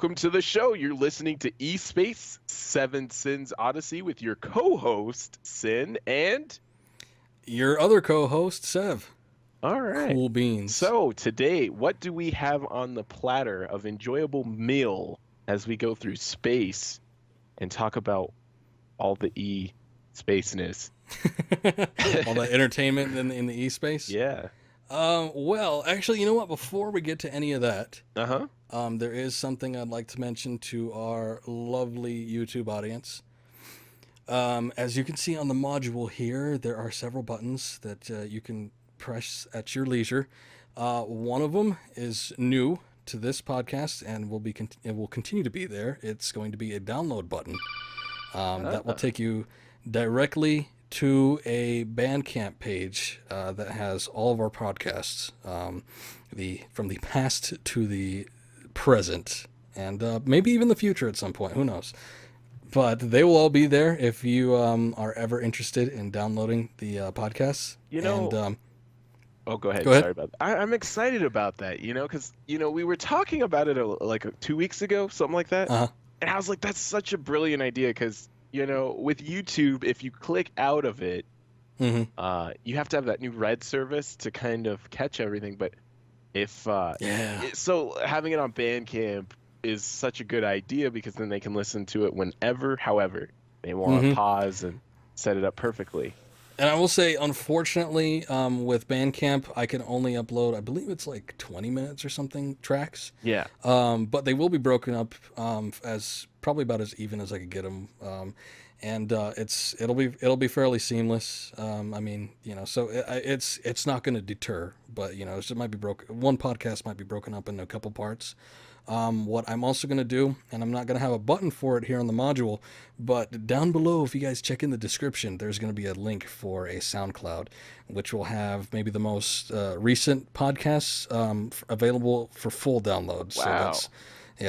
Welcome to the show. You're listening to eSpace 7 Sins Odyssey with your co-host, Sin, and... your other co-host, Sev. All right. Cool beans. So today, what do we have on the platter of enjoyable meal as we go through space and talk about all the e-spaceness? All the entertainment in the eSpace? Yeah. Well, actually, you know what? Before we get to any of that, Uh-huh. there is something I'd like to mention to our lovely YouTube audience. As you can see on the module here, there are several buttons that you can press at your leisure. One of them is new to this podcast and it will continue to be there. It's going to be a download button that will take you directly to a Bandcamp page that has all of our podcasts, from the past to the present, and maybe even the future at some point. Who knows? But they will all be there if you are ever interested in downloading the podcasts. Oh, go ahead. Go ahead. Sorry about that. I'm excited about that, because, we were talking about it like 2 weeks ago, something like that. Uh-huh. And I was like, that's such a brilliant idea because, with YouTube, if you click out of it, Mm-hmm. you have to have that new red service to kind of catch everything. But if so having it on Bandcamp is such a good idea because then they can listen to it whenever, however they want to pause and set it up perfectly. And I will say, unfortunately, with Bandcamp, I can only upload, I believe it's like 20 minutes or something, tracks. Yeah. But they will be broken up as probably about as even as I could get them. It'll be fairly seamless. So it's not going to deter, but it might be broken. One podcast might be broken up into a couple parts. What I'm also going to do, and I'm not going to have a button for it here on the module, but down below, if you guys check in the description, there's going to be a link for a SoundCloud, which will have maybe the most recent podcasts available for full download. Wow. So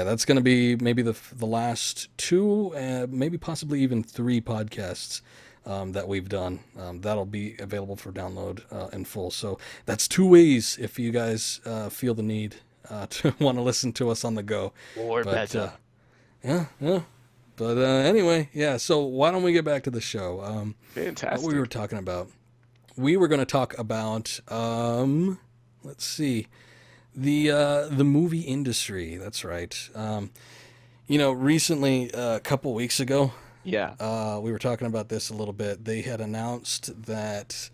that's going to be maybe the last two, maybe possibly even three podcasts that we've done. That'll be available for download in full. So that's two ways if you guys feel the need to want to listen to us on the go. Or better. Yeah. But anyway, so why don't we get back to the show? Fantastic. What we were talking about. We were going to talk about, let's see, the movie industry. That's right. Recently, a couple weeks ago, we were talking about this a little bit. They had announced that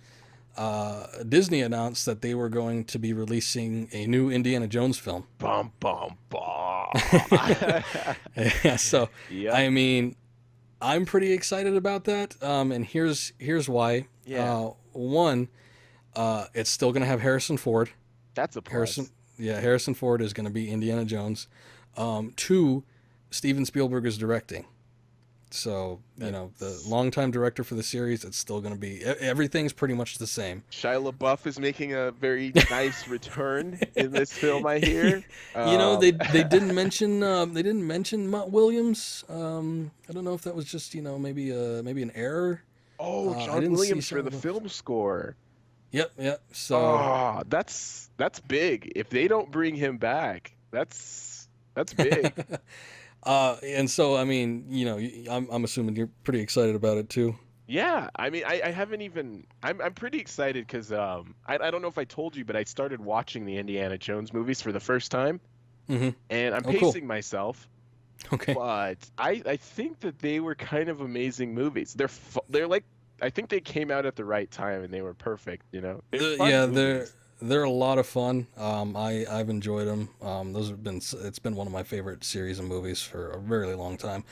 Disney announced that they were going to be releasing a new Indiana Jones film. Bum, bum, bum. So, Yep. I mean, I'm pretty excited about that. And here's why. Yeah. One, it's still going to have Harrison Ford. That's a plus. Harrison Ford is going to be Indiana Jones. Two, Steven Spielberg is directing. So, the longtime director for the series, it's still going to be, everything's pretty much the same. Shia LaBeouf is making a very nice return in this film, I hear. They didn't mention Mutt Williams. I don't know if that was just, maybe an error. Oh, John Williams for the film score. Yep. So that's big. If they don't bring him back, that's big. And so, I mean, I'm assuming you're pretty excited about it too. Yeah, I mean, I haven't even. I'm pretty excited because I don't know if I told you, but I started watching the Indiana Jones movies for the first time, and I'm pacing myself. Okay. But I think that they were kind of amazing movies. They're like, I think they came out at the right time and they were perfect. They're a lot of fun. I've enjoyed them. It's been one of my favorite series of movies for a very long time.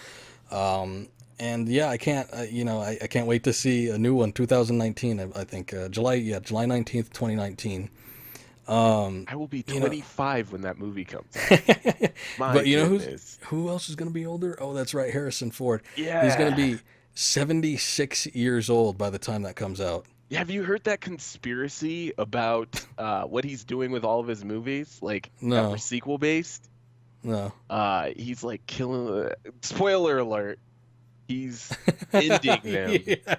I can't wait to see a new one, 2019. I think July 19th, 2019. I will be 25 when that movie comes out. But who else is going to be older? Oh, that's right, Harrison Ford. Yeah, he's going to be 76 years old by the time that comes out. Have you heard that conspiracy about what he's doing with all of his movies? Like, no. that were sequel based? No. He's like killing. Spoiler alert. He's ending them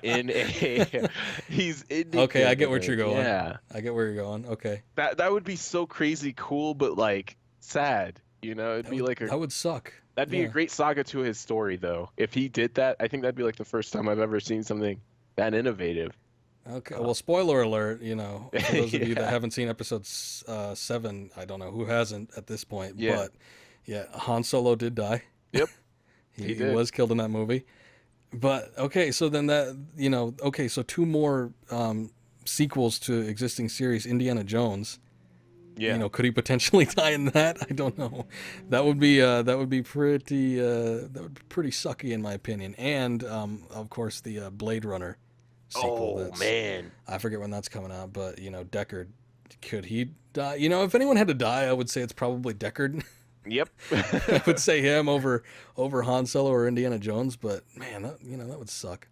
in a. He's ending. Okay, I get where you're going. Yeah, I get where you're going. Okay. That would be so crazy cool, but like sad. You know, it'd be like that would suck. that'd be a Yeah. great saga to his story, though. If he did that, I think that'd be like the first time I've ever seen something that innovative. Okay. Uh, Well, spoiler alert. You know, for those of you that yeah, haven't seen episode 7, I don't know who hasn't at this point, yeah, but yeah, Han Solo did die. yep, he He did. was killed in that movie. But okay, so then that okay, so two more sequels to existing series, Indiana Jones. Yeah. Could he potentially die in that? I don't know. That would be pretty sucky in my opinion. And of course the Blade Runner sequel. Oh man. I forget when that's coming out, but Deckard, could he die? If anyone had to die, I would say it's probably Deckard. Yep. I would say him over Han Solo or Indiana Jones. But man, that would suck.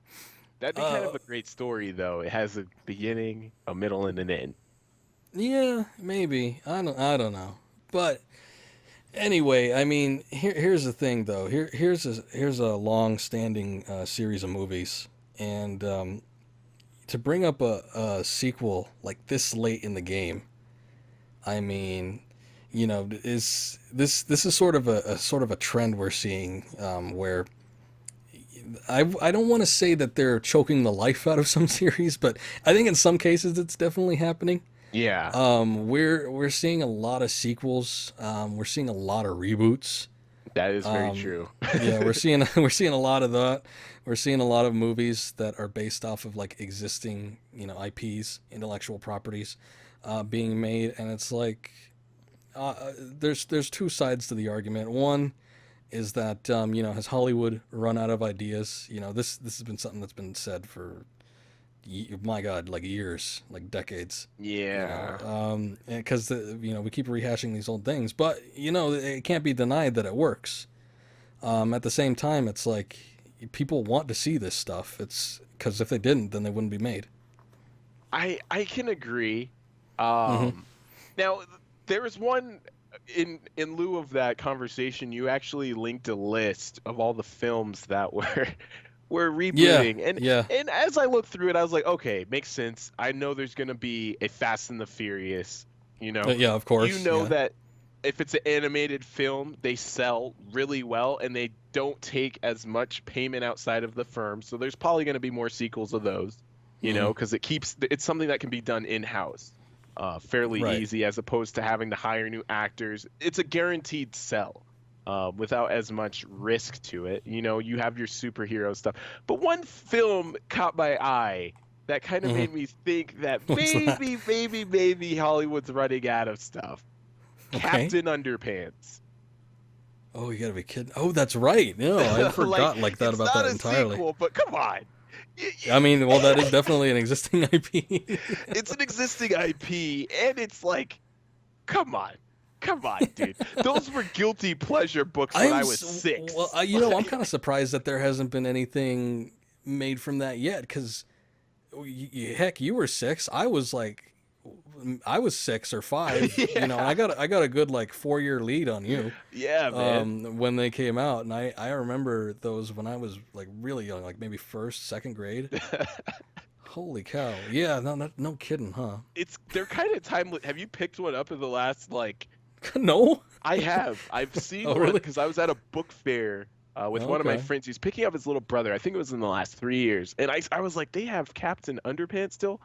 That'd be kind of a great story, though. It has a beginning, a middle, and an end. Yeah, maybe. I don't know. But anyway, I mean, here's the thing though. Here's a long-standing series of movies, and to bring up a sequel like this late in the game, I mean, is this is sort of a trend we're seeing, where I don't want to say that they're choking the life out of some series, but I think in some cases it's definitely happening. Yeah. We're seeing a lot of sequels. We're seeing a lot of reboots. That is very true. Yeah, we're seeing a lot of that. We're seeing a lot of movies that are based off of like existing, IPs, intellectual properties, being made, and it's like there's two sides to the argument. One is that has Hollywood run out of ideas? This has been something that's been said for my God, like years, like decades. Yeah. Because we keep rehashing these old things, but it can't be denied that it works. At the same time, it's like people want to see this stuff. It's because if they didn't, then they wouldn't be made. I can agree. Mm-hmm. Now there was one in lieu of that conversation. You actually linked a list of all the films that were rebooting, and as I looked through it, I was like, okay, makes sense. I know there's gonna be a Fast and the Furious. Yeah, of course. That if it's an animated film, they sell really well, and they don't take as much payment outside of the firm. So there's probably gonna be more sequels of those. Because it's something that can be done in-house, fairly easy, as opposed to having to hire new actors. It's a guaranteed sell, without as much risk to it. You have your superhero stuff. But one film caught my eye that kind of made me think that maybe Hollywood's running out of stuff. Okay. Captain Underpants. Oh, you gotta be kidding! Oh, that's right. No, I forgot that about that entirely. Sequel, but come on. I mean, well, that is definitely an existing IP. It's an existing IP, and it's like, come on, dude. Those were guilty pleasure books when I was 6. Well, I'm kind of surprised that there hasn't been anything made from that yet. Because, heck, you were 6. I was 6 or 5. Yeah. I got a good 4-year lead on you. Yeah, man. When they came out, and I remember those when I was really young, maybe 1st, 2nd grade. Holy cow! Yeah, no kidding, huh? They're kind of timeless. Have you picked one up in the last No. I have. I've seen one really? because I was at a book fair with one of my friends. He's picking up his little brother. I think it was in the last 3 years, and I was like, they have Captain Underpants still.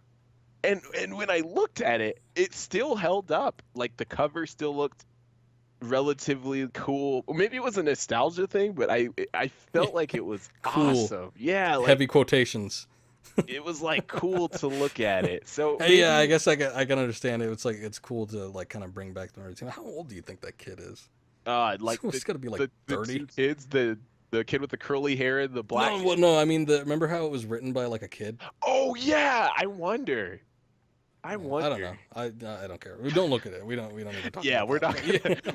And when I looked at it, it still held up. The cover still looked relatively cool. Maybe it was a nostalgia thing, but I felt like it was cool. Awesome. Yeah, heavy quotations. It was cool to look at it. So yeah, I guess I can understand it. It's cool to kind of bring back the memories. How old do you think that kid is? It's got to be 30. The 2 kids, the kid with the curly hair and the black. No, I mean remember how it was written by a kid? Oh yeah, I wonder. I don't know. I don't care. We don't look at it. We don't need to talk. Yeah, about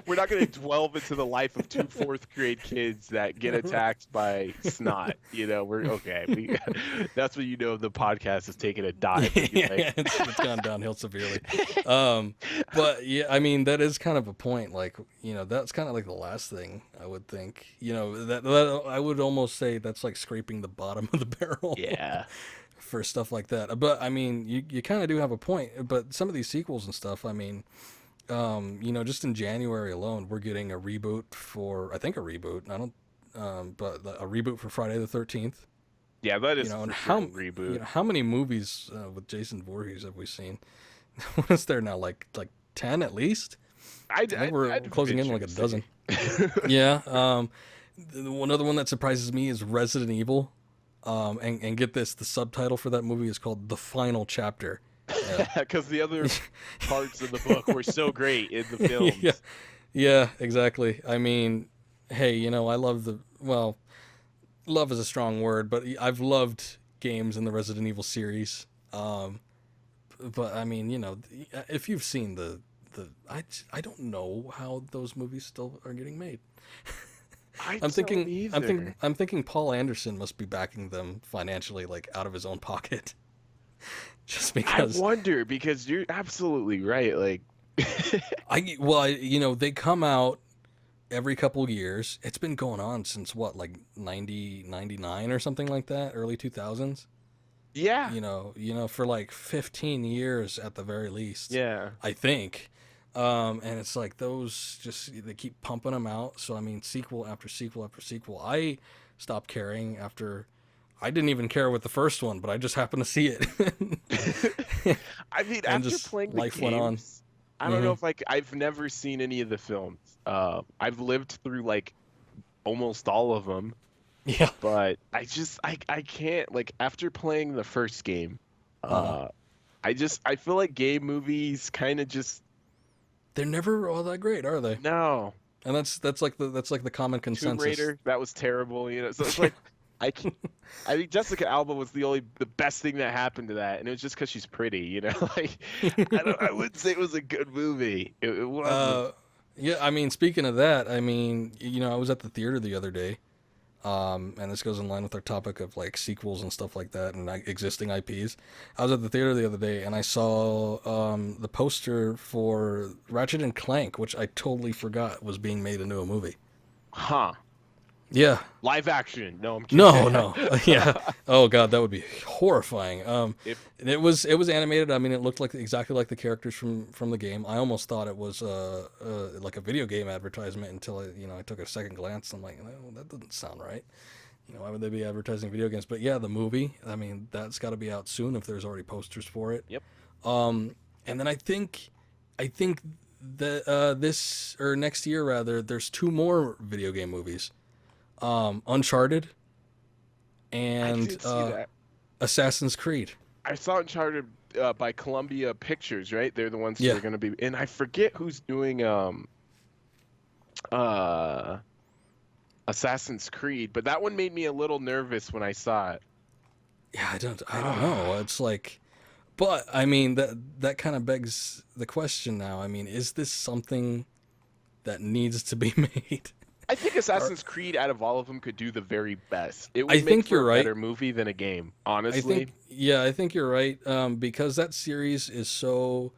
we're not going to delve into the life of 2 4th grade kids that get attacked by snot. We're okay. That's when the podcast is taking a dive. It's gone downhill severely. But yeah, I mean that is kind of a point. That's kind of the last thing I would think. That I would almost say that's scraping the bottom of the barrel. Yeah. For stuff like that. But I mean, you kind of do have a point. But some of these sequels and stuff, I mean, just in January alone, we're getting a reboot for, I think a reboot. I don't, but a reboot for Friday the 13th. Yeah, that is And for sure a reboot. how many movies with Jason Voorhees have we seen? What is there now? Like 10 at least. I think we're closing in like a dozen. Yeah. One other one that surprises me is Resident Evil. And get this, the subtitle for that movie is called The Final Chapter. Because the other parts of the book were so great in the films. Yeah, exactly. I mean, hey, I love love is a strong word, but I've loved games in the Resident Evil series. But I mean, if you've seen I don't know how those movies still are getting made. I'm thinking Paul Anderson must be backing them financially, like out of his own pocket. Just because I wonder, because you're absolutely right. Like, they come out every couple years. It's been going on since what, like 99 or something like that, early 2000s. Yeah. For like 15 years at the very least. Yeah. I think. And it's like those they keep pumping them out. So, I mean, sequel after sequel after sequel. I stopped caring after, I didn't even care with the first one, but I just happened to see it. I mean, after playing the life games, went on. I don't know if I've never seen any of the films. I've lived through like almost all of them. Yeah. But I can't, like, after playing the first game, I feel like game movies kind of just, they're never all that great, are they? No. And that's like the common consensus. Tomb Raider, that was terrible, So it's like I think Jessica Alba was the best thing that happened to that, and it was just because she's pretty, Like, I wouldn't say it was a good movie. It wasn't. Yeah, I mean, speaking of that, I mean, I was at the theater the other day, and this goes in line with our topic of like sequels and stuff like that and like existing IPs. I was at the theater the other day and I saw the poster for Ratchet and Clank, which I totally forgot was being made into a movie. Huh. Yeah. Live action. No, I'm kidding. No. Yeah. Oh god, that would be horrifying. It was animated. I mean, it looked like exactly like the characters from the game. I almost thought it was like a video game advertisement until I took a second glance. I'm like, oh, that doesn't sound right. Why would they be advertising video games? But yeah, the movie. I mean, that's got to be out soon if there's already posters for it. Yep. And then I think that this or next year rather, there's 2 more video game movies. Uncharted and Assassin's Creed. I saw Uncharted by Columbia Pictures, right? They're the ones who are going to be, and I forget who's doing Assassin's Creed, but that one made me a little nervous when I saw it. Yeah, I don't know. It's like, but I mean that kind of begs the question now. I mean, is this something that needs to be made? I think Assassin's Creed, out of all of them, could do the very best. It would make for a better movie than a game, honestly. I think you're right, because that series is so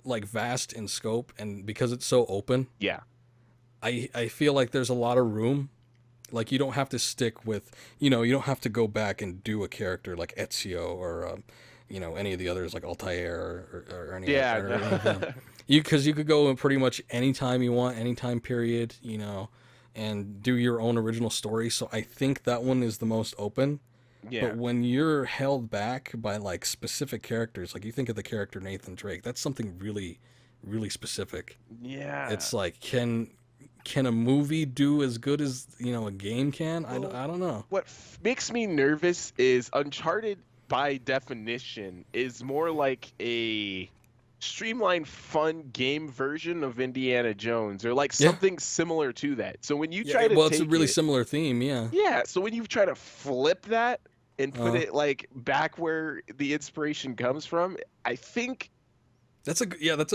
like vast in scope, and because it's so open. Yeah. I feel like there's a lot of room. Like, you don't have to stick with, you don't have to go back and do a character like Ezio or, any of the others like Altair or any of them. Because you could go in pretty much any time you want, any time period, and do your own original story. So I think that one is the most open. Yeah. But when you're held back by like specific characters, like you think of the character Nathan Drake, that's something really, really specific. Yeah. It's like, can a movie do as good as, a game can? I don't know. What makes me nervous is Uncharted, by definition, is more like a streamlined, fun game version of Indiana Jones, or like something similar to that. So when you try to it's a really similar theme, yeah. Yeah, so when you try to flip that and put it like back where the inspiration comes from, I think that's a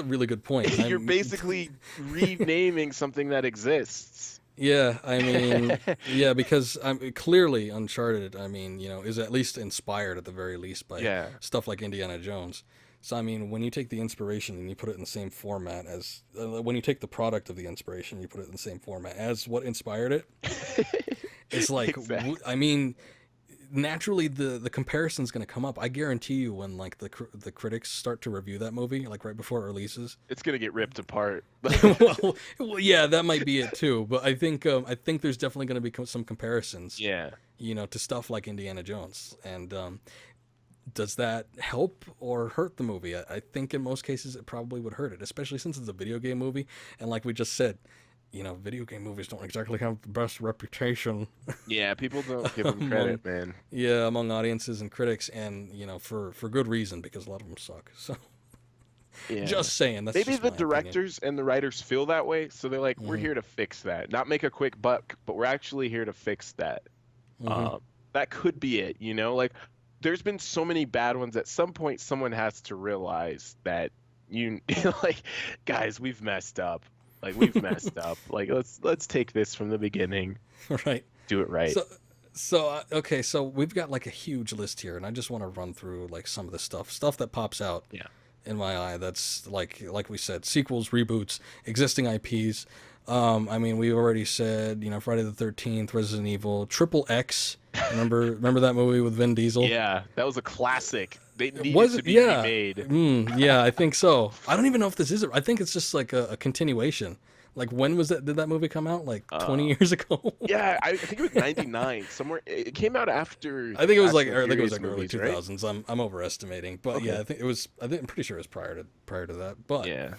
really good point. You're basically renaming something that exists. Yeah, I mean, because clearly Uncharted, I mean, is at least inspired at the very least by stuff like Indiana Jones. So, I mean, when you take the inspiration and you put it in the same format as, when you take the product of the inspiration, you put it in the same format as what inspired it, it's like, exactly. I mean, naturally the comparison's going to come up. I guarantee you when like the critics start to review that movie, like right before it releases, it's gonna get ripped apart. yeah, that might be it too. But I think there's definitely going to be some comparisons, Yeah. to stuff like Indiana Jones. And does that help or hurt the movie? I think in most cases it probably would hurt it, especially since it's a video game movie. And like we just said, video game movies don't exactly have the best reputation. Yeah, people don't give them credit, man. Yeah, among audiences and critics, and for good reason, because a lot of them suck. So, yeah. Just saying. That's maybe just the my directors and the writers feel that way, so they're like, we're here to fix that, not make a quick buck, but we're actually here to fix that. That could be it. Like there's been so many bad ones. At some point, someone has to realize that like, guys, we've messed up. Like we've messed up. Like let's take this from the beginning. Right. Do it right. Okay, so we've got like a huge list here, and I just want to run through like some of the stuff that pops out. Yeah. In my eye, that's like we said, sequels, reboots, existing IPs. I mean, we already said, Friday the 13th, Resident Evil, Triple X. Remember that movie with Vin Diesel? Yeah, that was a classic. They needed to be remade. Yeah, I think so. I don't even know if this is. I think it's just like a continuation. Like when was that? Did that movie come out? Like 20 years ago? Yeah, I think it was 99. Somewhere it came out after. I think it was like early early 2000s. Right? I'm overestimating, but okay. Yeah, I'm pretty sure it was prior to that. But yeah,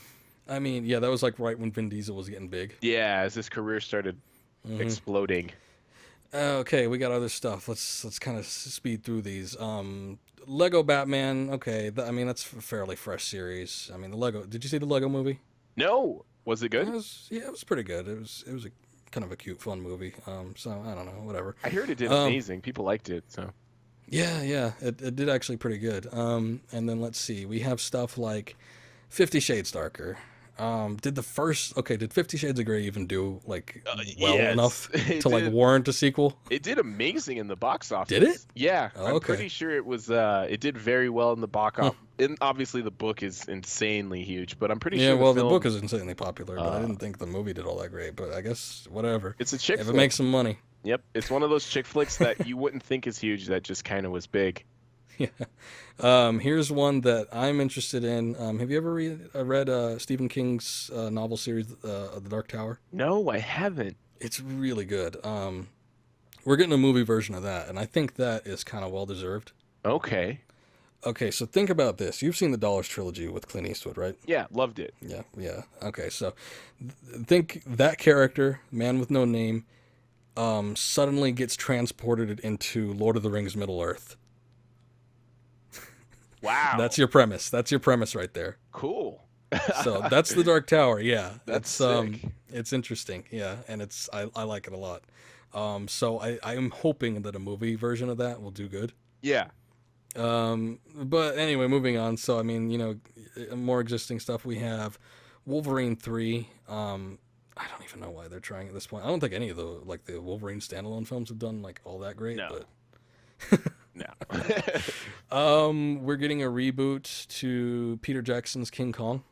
I mean, yeah, that was like right when Vin Diesel was getting big. Yeah, as his career started exploding. Okay, we got other stuff. Let's kind of speed through these. Lego Batman. Okay, I mean that's a fairly fresh series. I mean the Lego. Did you see the Lego movie? No. Was it good? It was pretty good. It was a kind of a cute, fun movie. So I don't know, whatever. I heard it did amazing. People liked it. So. Yeah, it did actually pretty good. And then let's see, we have stuff like 50 Shades Darker. Did 50 Shades of Grey even do like well enough to like warrant a sequel? It did amazing in the box office. Did it? Yeah, I'm pretty sure it was. It did very well in the box office. And obviously the book is insanely huge, but I'm pretty sure. Yeah, well, the book is insanely popular, but I didn't think the movie did all that great. But I guess whatever. It's a chick flick. If it makes some money. Yep, it's one of those chick flicks that you wouldn't think is huge, that just kind of was big. Yeah. Here's one that I'm interested in. Have you ever read Stephen King's novel series, The Dark Tower? No, I haven't. It's really good. We're getting a movie version of that, and I think that is kind of well deserved. Okay. Okay, so think about this. You've seen the Dollars trilogy with Clint Eastwood, right? Yeah, loved it. Yeah. Okay, so think that character, man with no name, suddenly gets transported into Lord of the Rings Middle-earth. Wow. That's your premise. That's your premise right there. Cool. So that's the Dark Tower. Yeah. That's sick. It's interesting. Yeah, and I like it a lot. So I'm hoping that a movie version of that will do good. Yeah. But anyway, moving on. So I mean, more existing stuff. We have Wolverine 3. I don't even know why they're trying at this point. I don't think any of the Wolverine standalone films have done like all that great. No. But No. We're getting a reboot to Peter Jackson's King Kong.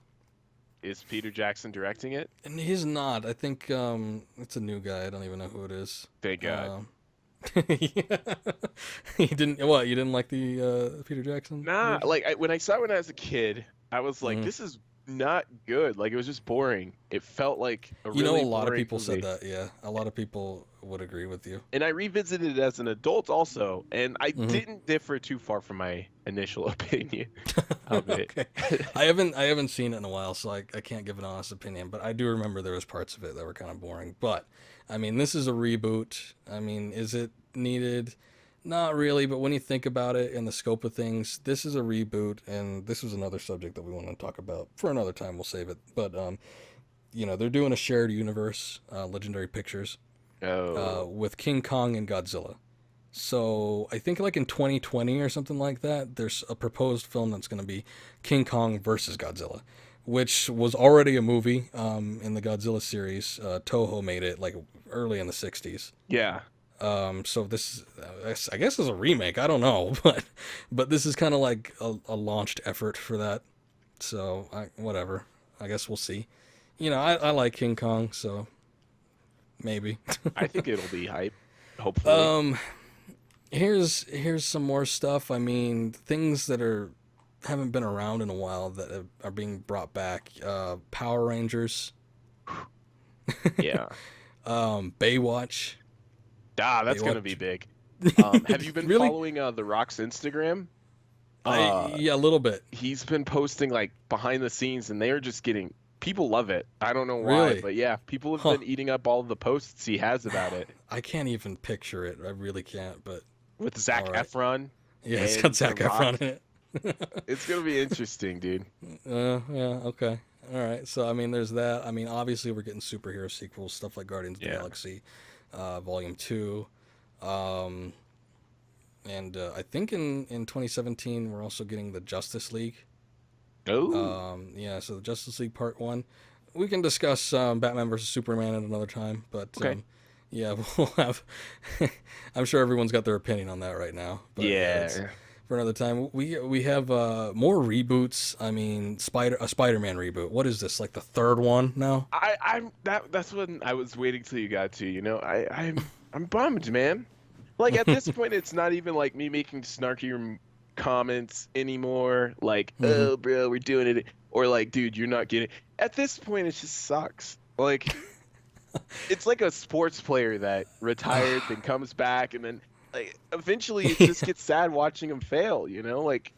Is Peter Jackson directing it? And he's not. I think it's a new guy. I don't even know who it is. Thank God. Yeah. You didn't like the Peter Jackson? Nah, version? like when I saw it when I was a kid, I was like, this is not good. Like it was just boring. It felt like a really a lot of boring people movie. said that. Yeah, a lot of people would agree with you. And I revisited it as an adult also, and I didn't differ too far from my initial opinion of it. Okay. I haven't seen it in a while, so I can't give an honest opinion. But I do remember there was parts of it that were kind of boring. But I mean, this is a reboot. I mean, is it needed? Not really, but when you think about it in the scope of things, this is a reboot, and this is another subject that we want to talk about for another time. We'll save it. But they're doing a shared universe, Legendary Pictures, with King Kong and Godzilla. So I think like in 2020 or something like that, there's a proposed film that's going to be King Kong versus Godzilla, which was already a movie in the Godzilla series. Toho made it like early in the 60s. Yeah. So this, I guess, is a remake. I don't know, but this is kind of like a launched effort for that. So whatever. I guess we'll see. I like King Kong, so maybe. I think it'll be hype. Hopefully. Here's some more stuff. I mean, things that haven't been around in a while that are being brought back. Power Rangers. Yeah. Baywatch. That's gonna be big. Have you been Really? following The Rock's Instagram? Yeah, a little bit. He's been posting like behind the scenes, and they are just getting people love it. I don't know why, Really? but yeah, people have Huh. been eating up all of the posts he has about it. I can't even picture it. I really can't. But With Zac all right. Efron Yeah, it's and got The Zac Rock. Efron in it. It's gonna be interesting, dude. Yeah, okay. All right. So, I mean, there's that. I mean, obviously, we're getting superhero sequels, stuff like Guardians of the Yeah. Galaxy, Volume 2. Um, and I think in 2017, we're also getting the Justice League. Oh, Yeah, so the Justice League Part 1. We can discuss Batman versus Superman at another time, but okay. yeah, we'll have. I'm sure everyone's got their opinion on that right now, but yeah, it's Yeah. for another time. We have more reboots. I mean, a Spider-Man reboot. What is this? Like the third one now? That's when I was waiting till you got to, I'm bummed, man. Like at this point it's not even like me making snarkier comments anymore, like, Hmm. oh bro, we're doing it, or like, dude, you're not getting it. At this point it just sucks. Like it's like a sports player that retired then comes back and then like eventually it just gets sad watching him fail, like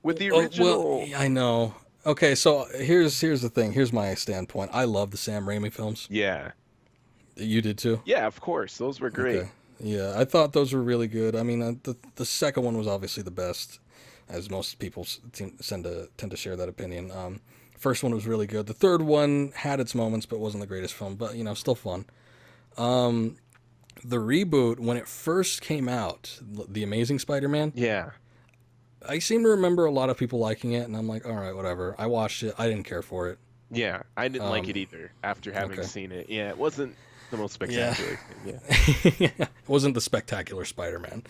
with the Oh, well, original. I know. Okay, so here's the thing. Here's my standpoint. I love the Sam Raimi films. Yeah. You did too? Yeah, of course. Those were great. Okay. Yeah, I thought those were really good. I mean, the second one was obviously the best, as most people tend to share that opinion. First one was really good. The third one had its moments, but wasn't the greatest film. But still fun. The reboot when it first came out, The Amazing Spider-Man. Yeah. I seem to remember a lot of people liking it, and I'm like, all right, whatever. I watched it. I didn't care for it. Yeah, I didn't like it Um, either after having okay. seen it. Yeah, it wasn't the most Yeah. spectacular thing. Yeah. It wasn't the spectacular Spider-Man.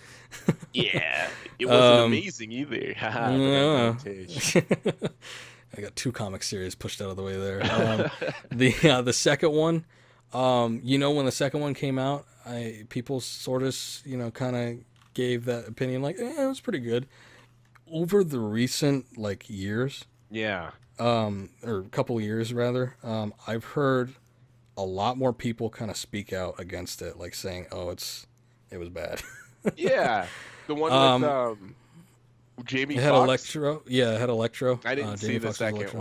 Yeah, it wasn't Um, amazing either. Haha, but no. advantage. I got two comic series pushed out of the way there. The second one, when the second one came out, people sort of kind of gave that opinion like, it was pretty good. Over the recent like years, Yeah. or a couple years rather, I've heard a lot more people kind of speak out against it, like saying, "Oh, it was bad." Yeah. The one with Um, Jamie it had Foxx. Electro. Yeah, it had Electro. I didn't see Jamie the Foxx's second Electro.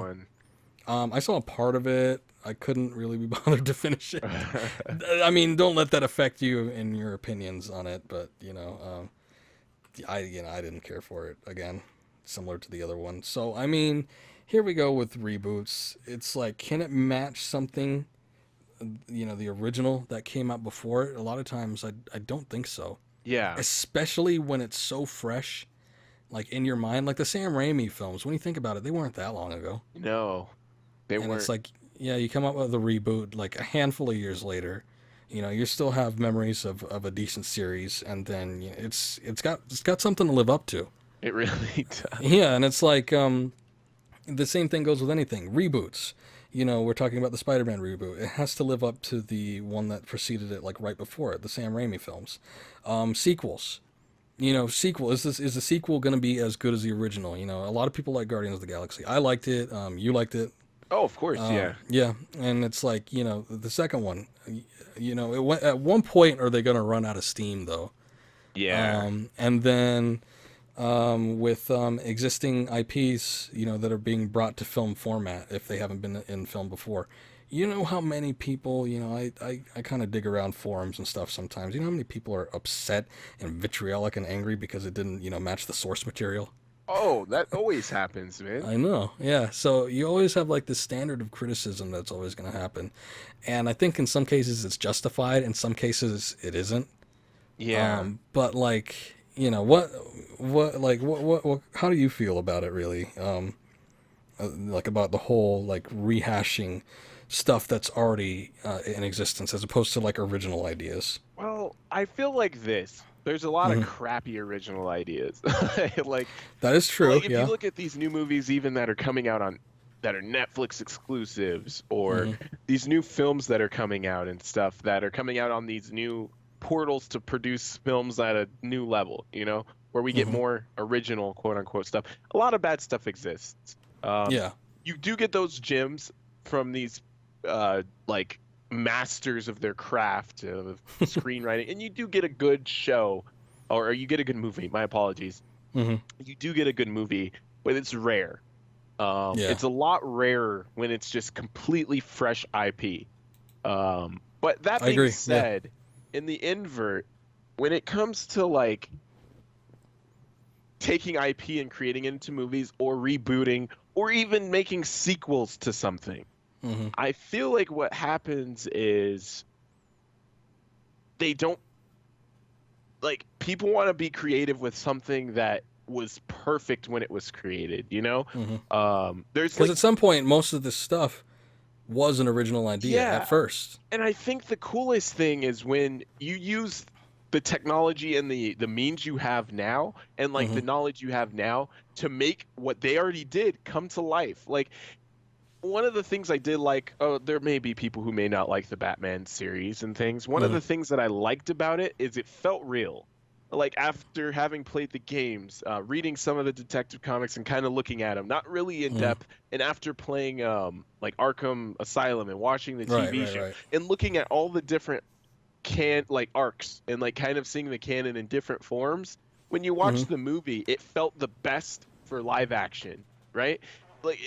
one. I saw a part of it. I couldn't really be bothered to finish it. I mean, don't let that affect you in your opinions on it. But I didn't care for it. Again, similar to the other one. So I mean, here we go with reboots. It's like, can it match something? The original that came out before it. A lot of times, I don't think so. Yeah. Especially when it's so fresh, like in your mind, like the Sam Raimi films. When you think about it, they weren't that long ago. No, they And weren't. it's like, yeah, you come up with a reboot like a handful of years later, you still have memories of a decent series, and then it's got something to live up to. It really does. Yeah, and it's like the same thing goes with anything reboots. We're talking about the Spider-Man reboot. It has to live up to the one that preceded it, like right before it, the Sam Raimi films. Sequels. Sequel is the sequel going to be as good as the original? A lot of people like Guardians of the Galaxy. I liked it. You liked it. Oh, of course. Yeah. Yeah, and it's like the second one. At one point are they going to run out of steam though? Yeah. And then with existing IPs, that are being brought to film format if they haven't been in film before. How many people, I kind of dig around forums and stuff sometimes. How many people are upset and vitriolic and angry because it didn't, match the source material? Oh, that always happens, man. I know, yeah. So you always have like this standard of criticism that's always going to happen. And I think in some cases it's justified, in some cases it isn't. Yeah. But like, how do you feel about it really? Like about the whole like rehashing stuff that's already in existence as opposed to like original ideas. Well, I feel like this. There's a lot of Mhm. crappy original ideas. Like, That is true. like if you Yeah. look at these new movies, even that are coming out that are Netflix exclusives, or Mhm. these new films that are coming out and stuff that are coming out on these new portals to produce films at a new level, where we get Mm-hmm. more original, quote unquote, stuff. A lot of bad stuff exists. Yeah. You do get those gems from these like masters of their craft of screenwriting, and you do get a good show, or you get a good movie. My apologies. Mm-hmm. You do get a good movie, but it's rare. Yeah. It's a lot rarer when it's just completely fresh IP. But that I being agree. said, in the invert, when it comes to like taking IP and creating it into movies or rebooting or even making sequels to something, Mm-hmm. I feel like what happens is they don't like people want to be creative with something that was perfect when it was created, There's Because like at some point, most of this stuff was an original idea yeah, at first. and I think the coolest thing is when you use the technology and the means you have now and like Mm-hmm. the knowledge you have now to make what they already did come to life. Like one of the things I did like, there may be people who may not like the Batman series and things. One of Mm-hmm. the things that I liked about it is it felt real. Like after having played the games, reading some of the detective comics and kind of looking at them, not really in Mm-hmm. depth, and after playing like Arkham Asylum and watching the TV show Right. and looking at all the different like arcs and like kind of seeing the canon in different forms, when you watch Mm-hmm. the movie, it felt the best for live action, right? Like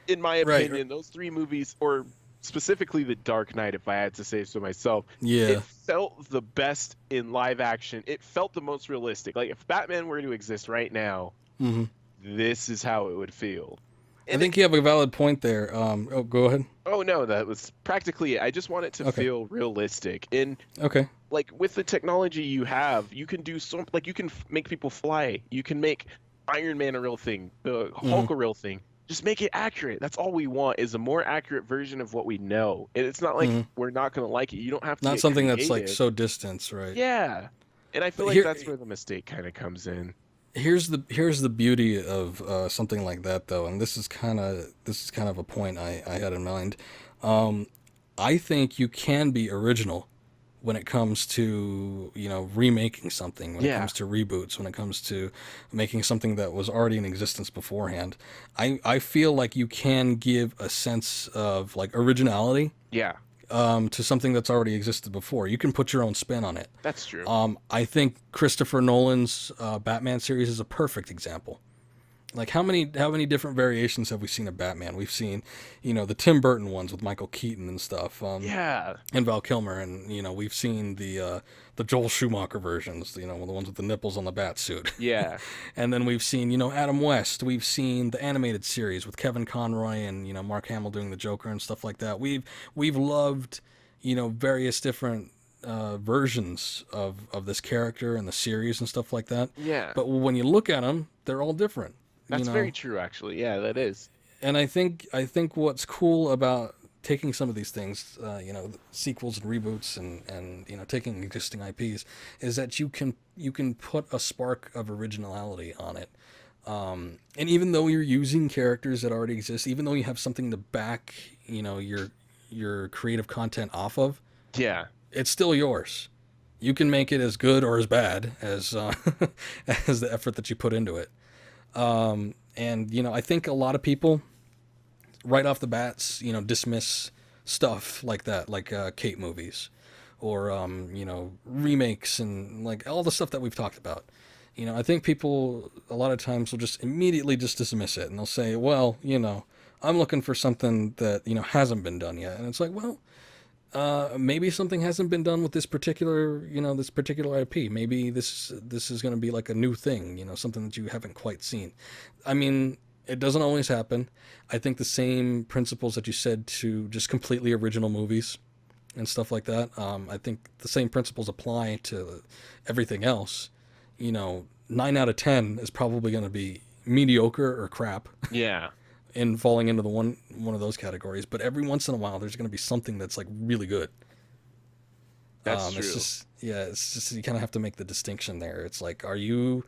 in my Right. opinion, those three movies, or specifically The Dark Knight, if I had to say so myself, Yeah. it felt the best in live action. It felt the most realistic. Like if Batman were to exist right now, Mm-hmm. this is how it would feel. I think you have a valid point there. Go ahead. Oh no, that was practically it. I just want it to Okay. feel realistic. And Okay. like with the technology you have, you can do so like you can make people fly. You can make Iron Man a real thing, the Hulk a real thing. Just make it accurate. That's all we want is a more accurate version of what we know. And it's not like we're not going to like it. You don't have to Not get something that's like creative. so distant, right? Yeah. And I feel But like here, that's where the mistake kind of comes in. here's the beauty of something like that, though, and this is kind of a point I had in mind. I think you can be original when it comes to remaking something, when it Yeah. comes to reboots, when it comes to making something that was already in existence beforehand. I feel like you can give a sense of like originality Yeah. to something that's already existed before. You can put your own spin on it. That's true. I think Christopher Nolan's Batman series is a perfect example. Like how many different variations have we seen of Batman? We've seen, the Tim Burton ones with Michael Keaton and stuff. Yeah. And Val Kilmer, and we've seen the Joel Schumacher versions. The ones with the nipples on the bat suit. Yeah. And then we've seen Adam West. We've seen the animated series with Kevin Conroy and Mark Hamill doing the Joker and stuff like that. We've loved various different versions of this character and the series and stuff like that. Yeah. But when you look at them, they're all different. That's very true, actually. Yeah, that is. And I think what's cool about taking some of these things, sequels and reboots and taking existing IPs, is that you can put a spark of originality on it. And even though you're using characters that already exist, even though you have something to back, your creative content off of, Yeah. it's still yours. You can make it as good or as bad as as the effort that you put into it. And I think a lot of people right off the bats, dismiss stuff like that, like Kate movies or remakes and like all the stuff that we've talked about. I think people a lot of times will just immediately just dismiss it and they'll say, well, I'm looking for something that hasn't been done yet. And it's like, well, maybe something hasn't been done with this particular IP. Maybe this is going to be like a new thing, something that you haven't quite seen. I mean, it doesn't always happen. I think the same principles that you said to just completely original movies and stuff like that. I think the same principles apply to everything else. 9 out of 10 is probably going to be mediocre or crap. Yeah. And falling into the one of those categories, but every once in a while there's going to be something that's like really good. That's true. It's just you kind of have to make the distinction there. It's like, are you,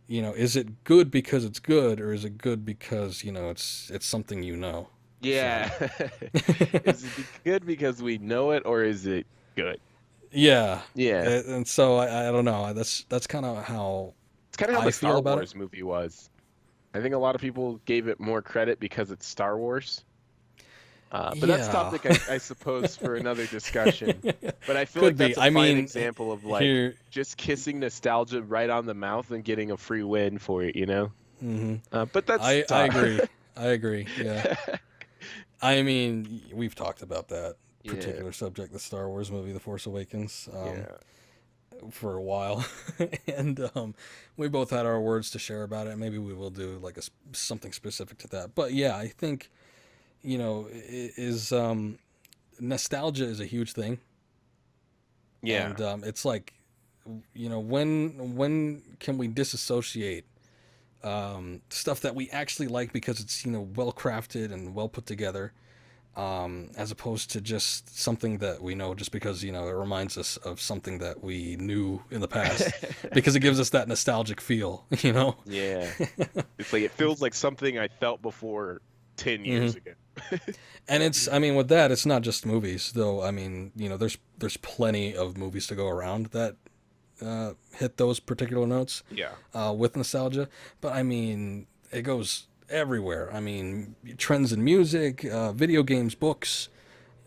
is it good because it's good, or is it good because it's something Yeah. So. Is it good because we know it, or is it good? Yeah. Yeah, And so I don't know. That's kind of how it's kind of how I the feel Star about it. Wars movie was. I think a lot of people gave it more credit because it's Star Wars. But that's a Yeah. topic I suppose for another discussion. But I feel like Could be. that's a I fine mean, example of like here. just kissing nostalgia right on the mouth and getting a free win for it, you know? Hmm. But that's I agree. I agree. Yeah. I mean, we've talked about that Yeah, particular subject, the Star Wars movie, The Force Awakens, yeah, for a while, and we both had our words to share about it. Maybe we will do like something specific to that. But yeah, I think is nostalgia is a huge thing, yeah. and it's like when can we disassociate stuff that we actually like because it's well crafted and well put together, as opposed to just something that we know just because it reminds us of something that we knew in the past because it gives us that nostalgic feel, Yeah. It's like it feels like something I felt before 10 Hmm. years ago. And it's, I mean, with that, it's not just movies, though. I mean, there's plenty of movies to go around that hit those particular notes Yeah. with nostalgia. But I mean, it goes everywhere. I mean, trends in music, video games, books,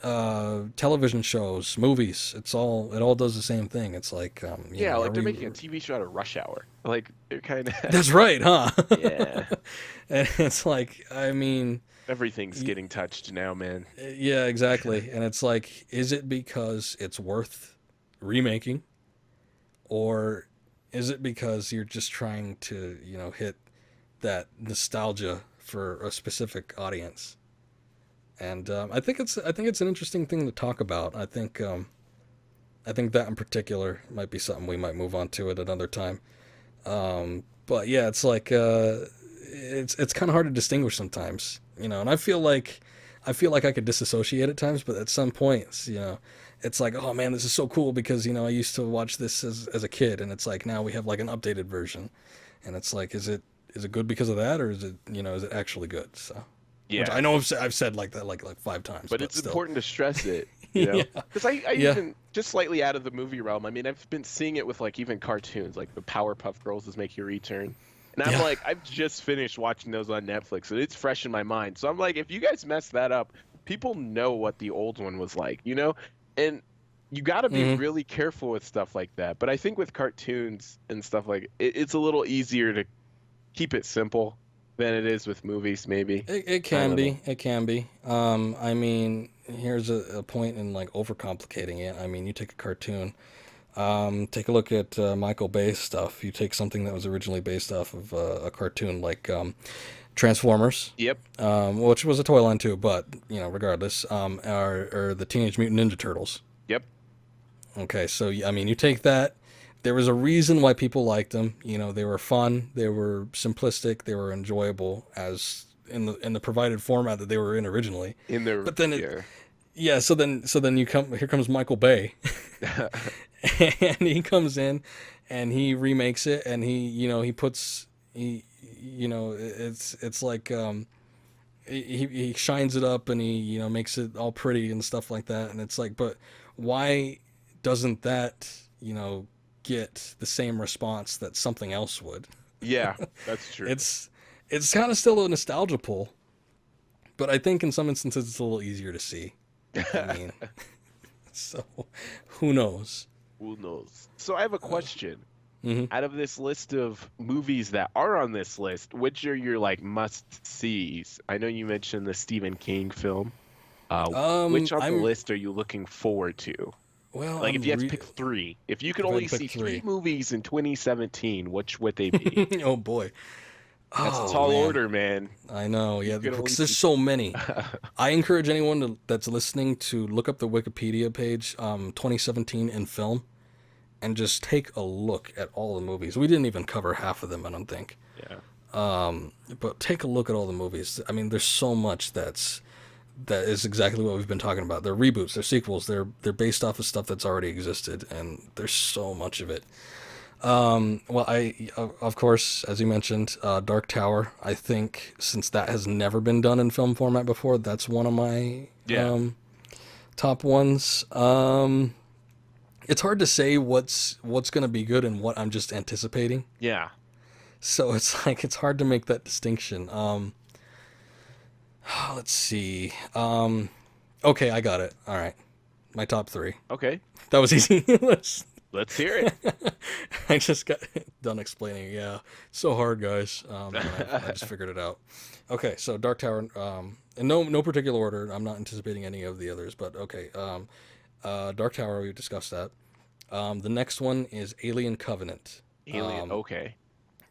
television shows, movies. It all does the same thing. It's like, Yeah, are like they're we? making a TV show out of Rush Hour. Like they're kind of That's right, huh? Yeah. And it's like, I mean, Everything's getting touched now, man. yeah, exactly. And it's like, is it because it's worth remaking, or is it because you're just trying to, hit that nostalgia for a specific audience? And I think it's an interesting thing to talk about. I think that in particular might be something we might move on to at another time. But yeah, it's like it's kind of hard to distinguish sometimes, And I feel like I could disassociate at times, but at some points, it's like, oh man, this is so cool because I used to watch this as a kid, and it's like now we have like an updated version, and it's like, is it good because of that, or is it is it actually good? So, which Yeah. I know I've said like that like 5 times, But but it's still, important to stress it, yeah, Because I yeah, even just slightly out of the movie realm. I mean, I've been seeing it with like even cartoons, like the Powerpuff Girls is Make Your Return. And I'm yeah. like, I've just finished watching those on Netflix, and it's fresh in my mind. So I'm like, if you guys mess that up, people know what the old one was like? And you got to be Hmm. really careful with stuff like that. But I think with cartoons and stuff like it's a little easier to keep it simple than it is with movies, maybe. It I can don't know. be. It can be. I mean, here's a point in like overcomplicating it. I mean, you take a cartoon. Take a look at Michael Bay's stuff. You take something that was originally based off of a cartoon like Transformers, Yep. which was a toy line too, but regardless, are the Teenage Mutant Ninja Turtles. Yep. Okay, so I mean, you take that. There was a reason why people liked them. They were fun, they were simplistic, they were enjoyable as in the provided format that they were in originally. In the But then yeah. yeah, so then here comes Michael Bay, and he comes in, and he remakes it, and he puts it's like he shines it up, and he makes it all pretty and stuff like that, and it's like, but why doesn't that get the same response that something else would? Yeah, that's true. It's it's kind of still a nostalgia pull, but I think in some instances it's a little easier to see. I mean, so who knows? Who knows? So I have a question. Hmm. Out of this list of movies that are on this list, which are your like must-sees? I know you mentioned the Stephen King film. Which on the I'm list are you looking forward to? well, Like if you had to pick three, if you could if I had only to pick see three three. movies in 2017, which would they be? Oh boy. That's a Oh tall man. order, man. I know, You yeah, could only because there's see. so many. I encourage anyone that's listening to look up the Wikipedia page, 2017 in film, and just take a look at all the movies. We didn't even cover half of them, I don't think. Yeah. But take a look at all the movies. I mean, there's so much that is exactly what we've been talking about. They're reboots, they're sequels, they're based off of stuff that's already existed, and there's so much of it. Well, of course, as you mentioned, Dark Tower. I think since that has never been done in film format before, that's one of my Yeah. top ones. it's hard to say what's going to be good and what I'm just anticipating. Yeah. So it's like it's hard to make that distinction. Let's see. Okay, I got it. All right, my top 3. Okay. That was easy. Let's hear it. I just got done explaining. Yeah, so hard, guys. I just figured it out. Okay, so Dark Tower. In no particular order. I'm not anticipating any of the others, but okay. Dark Tower. We discussed that. The next one is Alien Covenant. Alien. Okay.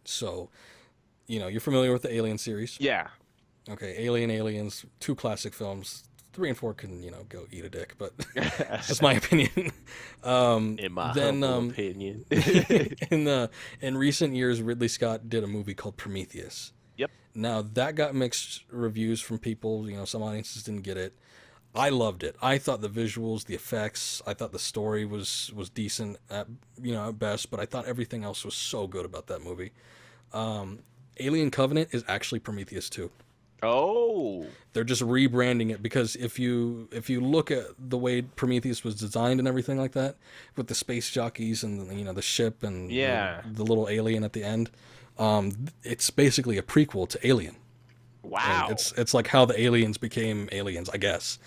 So, you're familiar with the Alien series. Yeah. Okay, Aliens, 2 classic films. 3 and 4 can, go eat a dick, but that's my opinion. In my humble opinion. In recent years, Ridley Scott did a movie called Prometheus. Yep. Now, that got mixed reviews from people. Some audiences didn't get it. I loved it. I thought the visuals, the effects, I thought the story was decent at best, but I thought everything else was so good about that movie. Alien Covenant is actually Prometheus 2. Oh. They're just rebranding it because if you look at the way Prometheus was designed and everything like that, with the space jockeys and the ship and the little alien at the end, it's basically a prequel to Alien. Wow. And it's like how the aliens became aliens, I guess.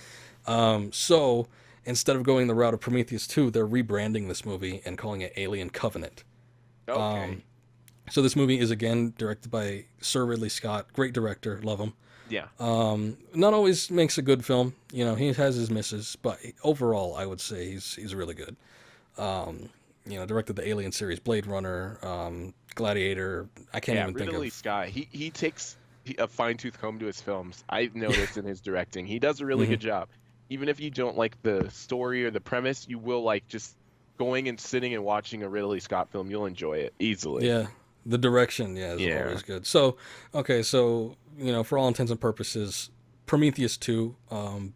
So instead of going the route of Prometheus 2, they're rebranding this movie and calling it Alien Covenant. Okay. So this movie is again directed by Sir Ridley Scott, great director, love him. Yeah. Not always makes a good film, he has his misses, but overall I would say he's really good. Directed the Alien series, Blade Runner, Gladiator. I can't even think of. Ridley Scott. He takes a fine-tooth comb to his films. I've noticed in his directing, he does a really good job. Even if you don't like the story or the premise, you will like just going and sitting and watching a Ridley Scott film. You'll enjoy it easily. Yeah. The direction, is always good. So, okay, for all intents and purposes, Prometheus 2,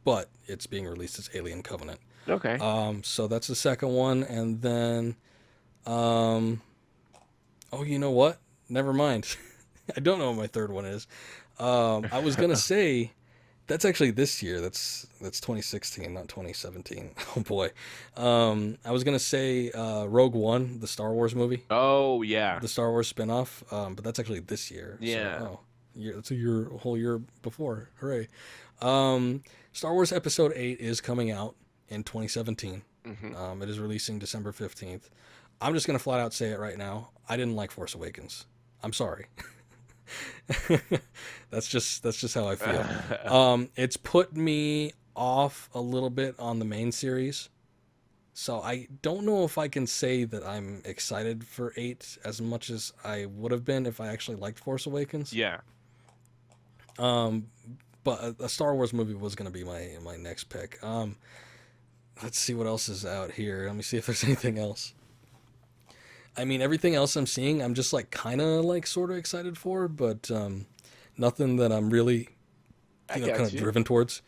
but it's being released as Alien Covenant. Okay. So that's the second one, and then, you know what? Never mind. I don't know what my third one is. I was gonna say, that's actually this year. That's 2016, not 2017. Oh boy. I was gonna say Rogue One, the Star Wars movie. Oh yeah. The Star Wars spinoff. But that's actually this year. Yeah. So, it's a whole year before. Hooray. Star Wars Episode 8 is coming out in 2017. Mm-hmm. It is releasing December 15th. I'm just gonna flat out say it right now. I didn't like Force Awakens. I'm sorry. That's just how I feel. It's put me off a little bit on the main series, so I don't know if I can say that I'm excited for 8 as much as I would have been if I actually liked Force Awakens. Yeah. But a Star Wars movie was going to be my next pick. Let's see what else is out here. Let me see if there's anything else. I mean, everything else I'm seeing, I'm just like kind of like sort of excited for, but nothing that I'm really, kind of driven towards.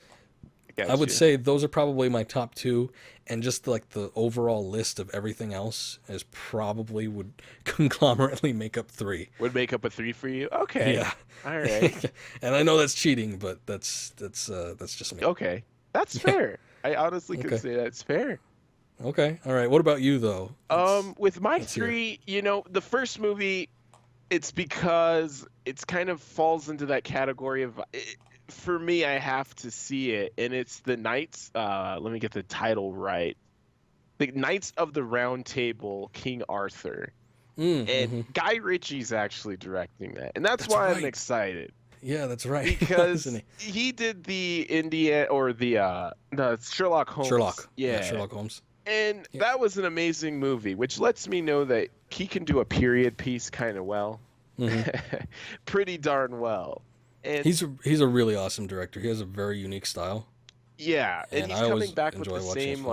I would say those are probably my top 2, and just like the overall list of everything else is probably would conglomerately make up 3. Would make up a 3 for you? Okay. Yeah. All right. And I know that's cheating, but that's just me. Okay. That's fair. I honestly could say that's fair. Okay. All right. What about you, though? With my 3, the first movie, it's because it's kind of falls into that category of, for me, I have to see it, and it's the Knights. Let me get the title right. The Knights of the Round Table, King Arthur. And Guy Ritchie's actually directing that, and that's why I'm excited. Yeah, that's right. Because he did the the Sherlock Holmes. Yeah, Sherlock Holmes. And that was an amazing movie, which lets me know that he can do a period piece kind of well. Pretty darn well. And he's a really awesome director. He has a very unique style. Yeah, and he's coming back with the same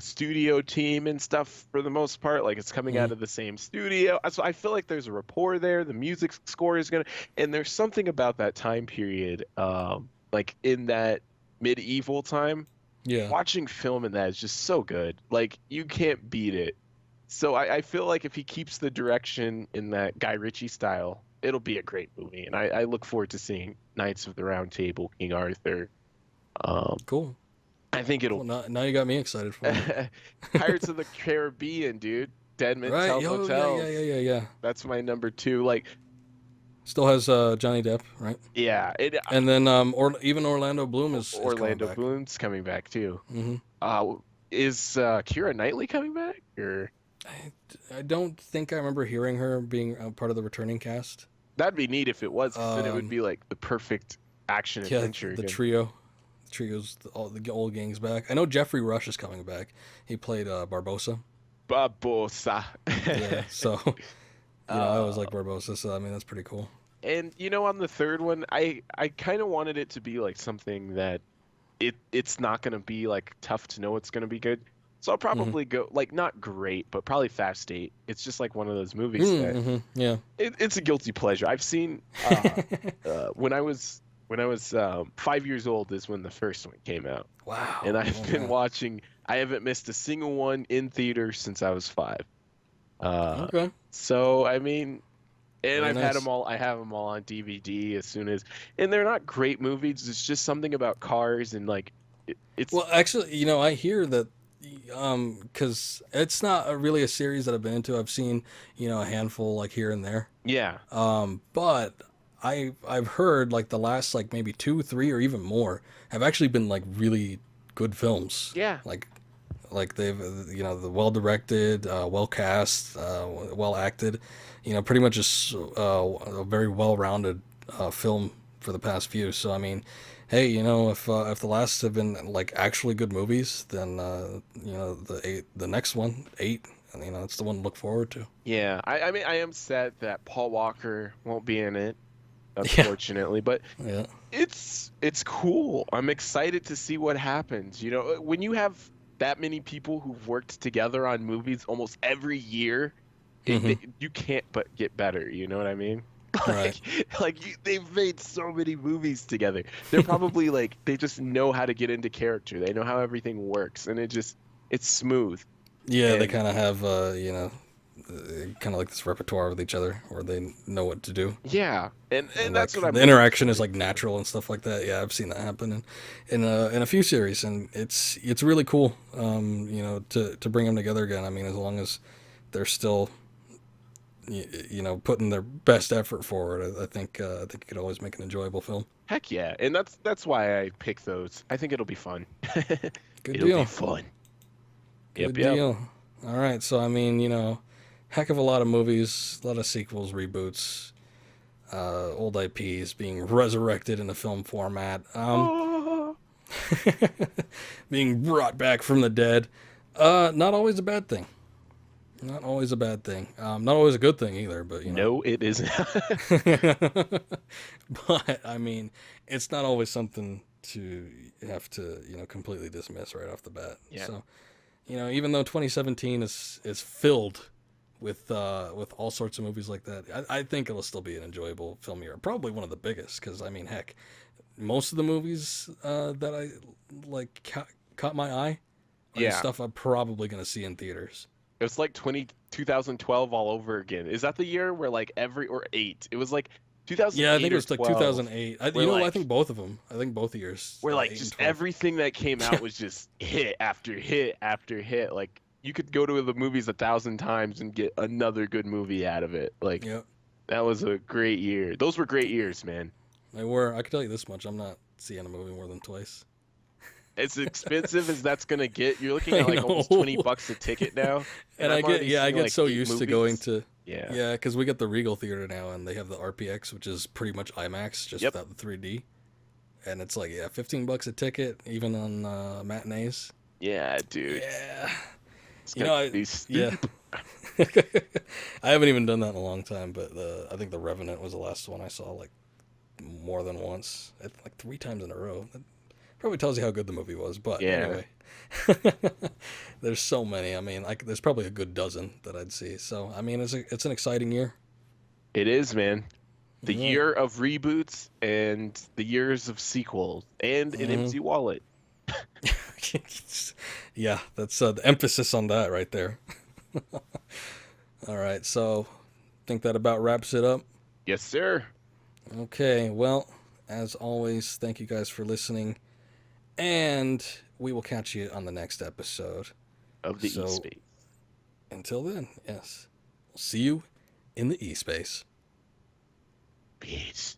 studio team and stuff for the most part. Like, it's coming out of the same studio. So I feel like there's a rapport there. The music score is and there's something about that time period, like in that medieval time. Yeah. Watching film in that is just so good. Like, you can't beat it. So I feel like if he keeps the direction in that Guy Ritchie style, it'll be a great movie. And I look forward to seeing Knights of the Round Table, King Arthur. Cool. I think it'll. Well, now you got me excited for it. Pirates of the Caribbean, dude. Dead Right? Men's Oh, yeah, yeah, Hotels. yeah, yeah, yeah. That's my number two. Like, Still has Johnny Depp, right? yeah, And then or even Orlando Bloom is coming Orlando back. Bloom's coming back too. Hmm. Is Keira Knightley coming back? Or I don't think I remember hearing her being a part of the returning cast. that'd be neat if it was, 'cause then it would be like the perfect action adventure the again. trio. All the old gang's back. I know Jeffrey Rush is coming back. He played Barbosa. Barbosa. Yeah, so I always like Barbosa, so I mean that's pretty cool. And on the third one, I kind of wanted it to be like something that it's not gonna be like tough to know it's gonna be good. So I'll probably go like not great, but probably Fast 8. It's just like one of those movies that yeah. It's a guilty pleasure. I've seen when I was 5 years old is when the first one came out. Wow. And I've been watching. I haven't missed a single one in theater since I was 5. Okay. So I mean, and Very I've nice. had them all. I have them all on DVD as soon as. And they're not great movies. It's just something about cars and like it's. Well, actually, I hear that because it's not really a series that I've been into. I've seen a handful like here and there. Yeah. But I've heard like the last like maybe 2, 3, or even more have actually been like really good films. Yeah. Like they've the well directed, well cast, well acted, pretty much just a very well rounded film for the past few. So I mean, hey, if the last have been like actually good movies, then the next one 8, it's the one to look forward to. Yeah. I mean, I am sad that Paul Walker won't be in it, unfortunately, but Yeah. it's cool. I'm excited to see what happens. When you have that many people who've worked together on movies almost every year, you can't but get better. You know what I mean? Right. They've made so many movies together. They're probably like they just know how to get into character. They know how everything works, and it's smooth. Yeah, they kind of have kind of like this repertoire with each other, where they know what to do. Yeah, and that's like, what I'm. The interaction is like natural and stuff like that. Yeah, I've seen that happen in a few series, and it's really cool. To bring them together again. I mean, as long as they're still, putting their best effort forward, I think you could always make an enjoyable film. Heck yeah, and that's why I pick those. I think it'll be fun. Good It'll deal. be fun. Good Yep. deal. All right, so I mean, heck of a lot of movies, a lot of sequels, reboots, old IPs being resurrected in a film format, being brought back from the dead. Not always a bad thing. Not always a bad thing. Not always a good thing either, but No, it isn't. But I mean, it's not always something to have to completely dismiss right off the bat. Yeah. So, even though 2017 is filled with all sorts of movies like that, I think it'll still be an enjoyable film year. Probably one of the biggest, because I mean, heck, most of the movies that I like caught my eye are stuff I'm probably gonna see in theaters. It was like 2012 all over again. Is that the year where like or 8? It was like 2008. Yeah, I think it was like 12, 2008. I think both of them. I think both years. where like 8 and just 12. everything that came out was just hit after hit after hit. Like you could go to the movies 1,000 times and get another good movie out of it. Like Yep. that was a great year. Those were great years, man. They were. I can tell you this much: I'm not seeing a movie more than twice. As expensive as that's gonna get, you're looking at like almost know. $20 a ticket now. And I I'm already get seeing, like, so 8 used to movies. going to Yeah. because we get the Regal Theater now, and they have the RPX, which is pretty much IMAX, just without the 3D. And it's like $15 a ticket, even on matinees. Yeah, dude. Yeah. It's You gonna know, be steep. I haven't even done that in a long time, but I think The Revenant was the last one I saw like more than once, like 3 times in a row. That probably tells you how good the movie was. But anyway, there's so many. I mean, there's probably a good dozen that I'd see. So I mean, it's an exciting year. It is, man. The year of reboots and the years of sequels and an empty wallet. Yeah, that's the emphasis on that right there. All right, so I think that about wraps it up. Yes, sir. Okay, well, as always, thank you guys for listening. And we will catch you on the next episode of the eSpace. Until then, yes. We'll see you in the eSpace. Peace.